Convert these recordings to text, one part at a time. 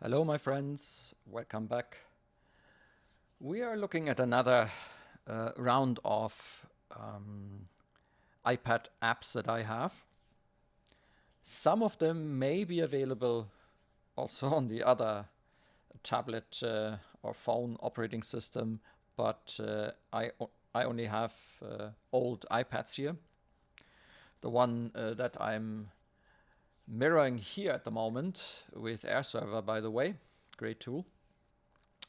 Hello, my friends. Welcome back. We are looking at another round of iPad apps that I have. Some of them may be available also on the other tablet or phone operating system, but I only have old iPads here. The one that I'm mirroring here at the moment with Air Server, by the way, great tool,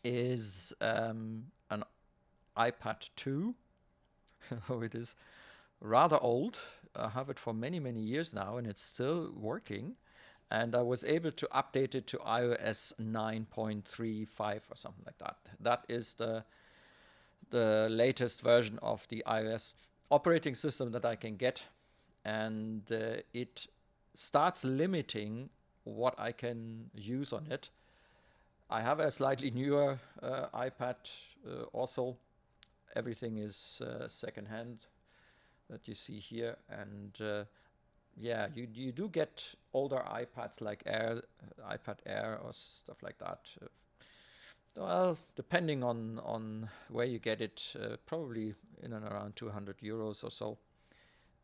is an iPad 2. Oh, it is rather old. I have it for many, many years now, and it's still working. And I was able to update it to iOS 9.35 or something like that. That is the latest version of the iOS operating system that I can get. And it starts limiting what I can use on it. I have a slightly newer iPad also. Everything is secondhand that you see here, and yeah, you do get older iPads like iPad Air or stuff like that. Well, depending on where you get it, probably in and around 200 euros or so.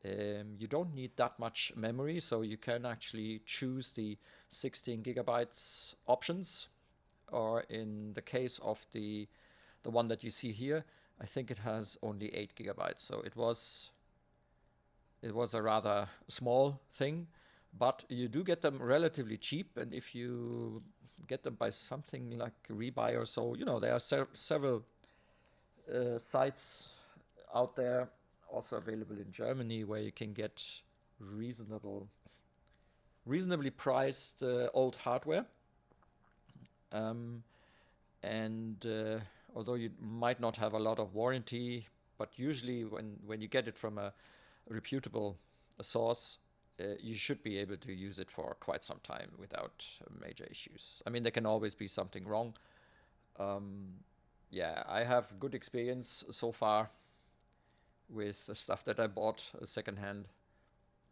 You don't need that much memory, so you can actually choose the 16 gigabytes options, or in the case of the one that you see here, I think it has only 8 gigabytes. So it was a rather small thing, but you do get them relatively cheap. And if you get them by something like Rebuy or so, you know, there are several sites out there, also available in Germany, where you can get reasonably priced old hardware. And although you might not have a lot of warranty, but usually when you get it from a reputable source, you should be able to use it for quite some time without major issues. I mean, there can always be something wrong. Yeah, I have good experience so far with the stuff that I bought secondhand.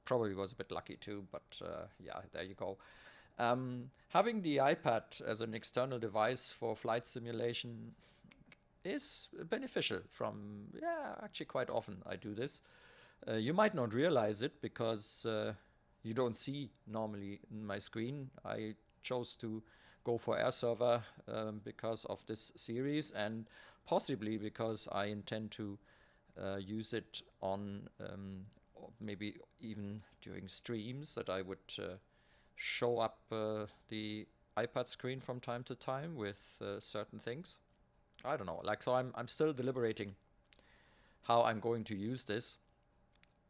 Probably was a bit lucky too, but yeah, there you go. Having the iPad as an external device for flight simulation is beneficial actually quite often I do this. You might not realize it because you don't see normally in my screen. I chose to go for Air Server because of this series, and possibly because I intend to use it on maybe even during streams, that I would show up the iPad screen from time to time with certain things. I don't know, like, so I'm still deliberating how I'm going to use this.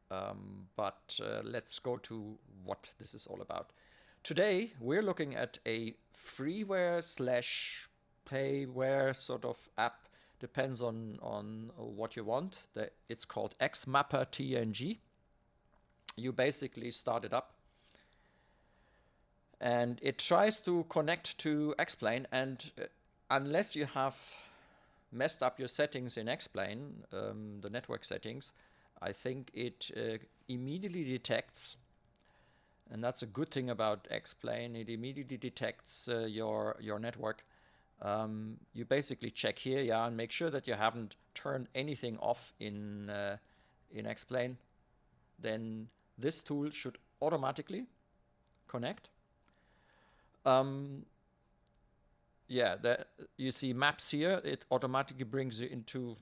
But let's go to what this is all about. Today we're looking at a freeware slash payware sort of app. Depends on what you want. It's called XMapper TNG. You basically start it up, and it tries to connect to X-Plane, and unless you have messed up your settings in X-Plane, the network settings, I think it immediately detects, and that's a good thing about X-Plane, it immediately detects your network. You basically check here, yeah, and make sure that you haven't turned anything off in X-Plane. Then this tool should automatically connect. Yeah, you see maps here. It automatically brings you into,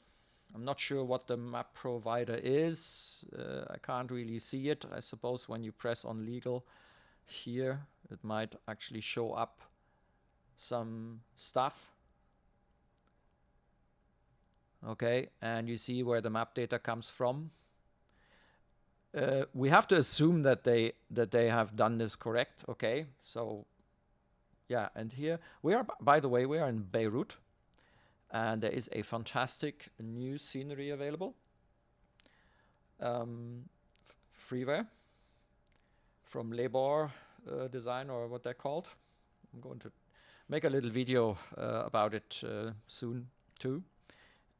I'm not sure what the map provider is. I can't really see it. I suppose when you press on legal here, it might actually show up some stuff. Okay, and you see where the map data comes from. We have to assume that they have done this correct. Okay, so yeah, and here we are. By the way, we are in Beirut, and there is a fantastic new scenery available. Freeware from Labor Design, or what they're called. I'm going to make a little video about it soon too,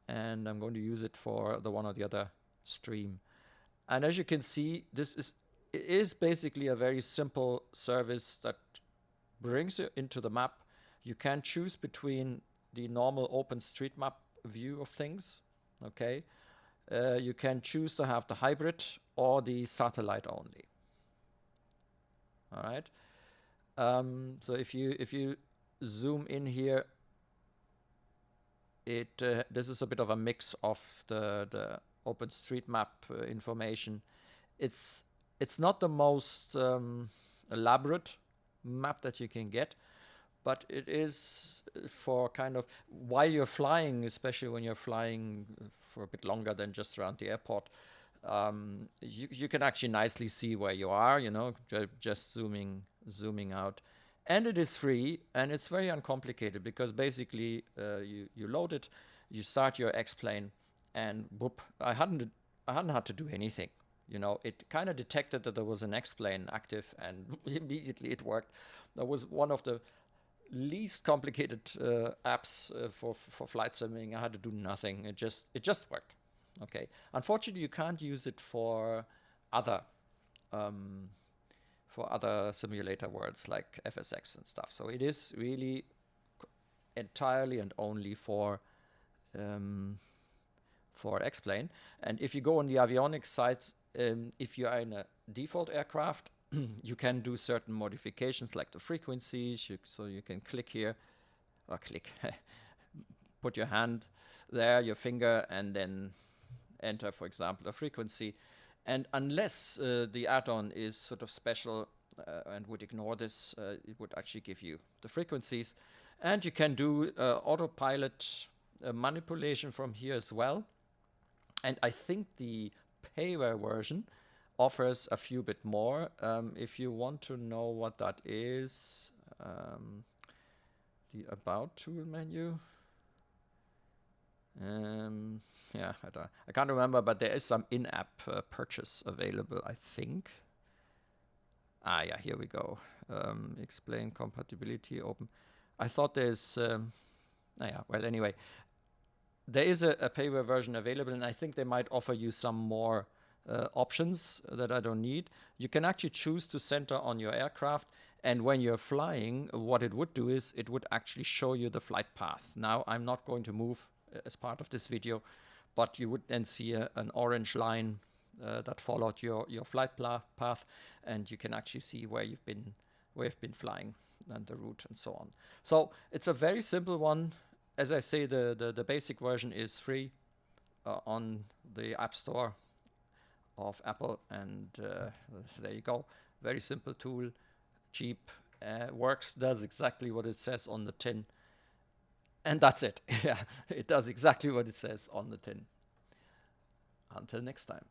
and I'm going to use it for the one or the other stream. And as you can see, it is basically a very simple service that brings you into the map. You can choose between the normal OpenStreetMap view of things, okay? You can choose to have the hybrid or the satellite only. All right. So if you zoom in here, this is a bit of a mix of the OpenStreetMap information. It's not the most elaborate map that you can get, but it is for kind of while you're flying, especially when you're flying for a bit longer than just around the airport. You can actually nicely see where you are, you know, just zooming out. And it is free, and it's very uncomplicated because basically you load it, you start your X-plane, and whoop, I hadn't had to do anything. You know, it kind of detected that there was an X-plane active, and immediately it worked. That was one of the least complicated apps for flight simming. I had to do nothing. It just worked. Okay. Unfortunately, you can't use it for other simulator worlds like FSX and stuff. So it is really entirely and only for X-plane. And if you go on the avionics site, if you are in a default aircraft, you can do certain modifications like the frequencies. So you can click here, or put your hand there, your finger, and then enter, for example, a frequency. And unless the add-on is sort of special and would ignore this, it would actually give you the frequencies. And you can do autopilot manipulation from here as well. And I think the payware version offers a few bit more. If you want to know what that is, the About tool menu. Yeah, I can't remember, but there is some in-app purchase available, I think. Ah, yeah, here we go. Explain compatibility, open. I thought there's, well, anyway, there is a payware version available, and I think they might offer you some more options that I don't need. You can actually choose to center on your aircraft, and when you're flying, what it would do is it would actually show you the flight path. Now, I'm not going to move as part of this video, but you would then see an orange line that followed your flight path, and you can actually see where you've been flying and the route and so on. So it's a very simple one. As I say, the basic version is free on the App Store of Apple, and there you go. Very simple tool, cheap, works, does exactly what it says on the tin. And that's it. Yeah, it does exactly what it says on the tin. Until next time.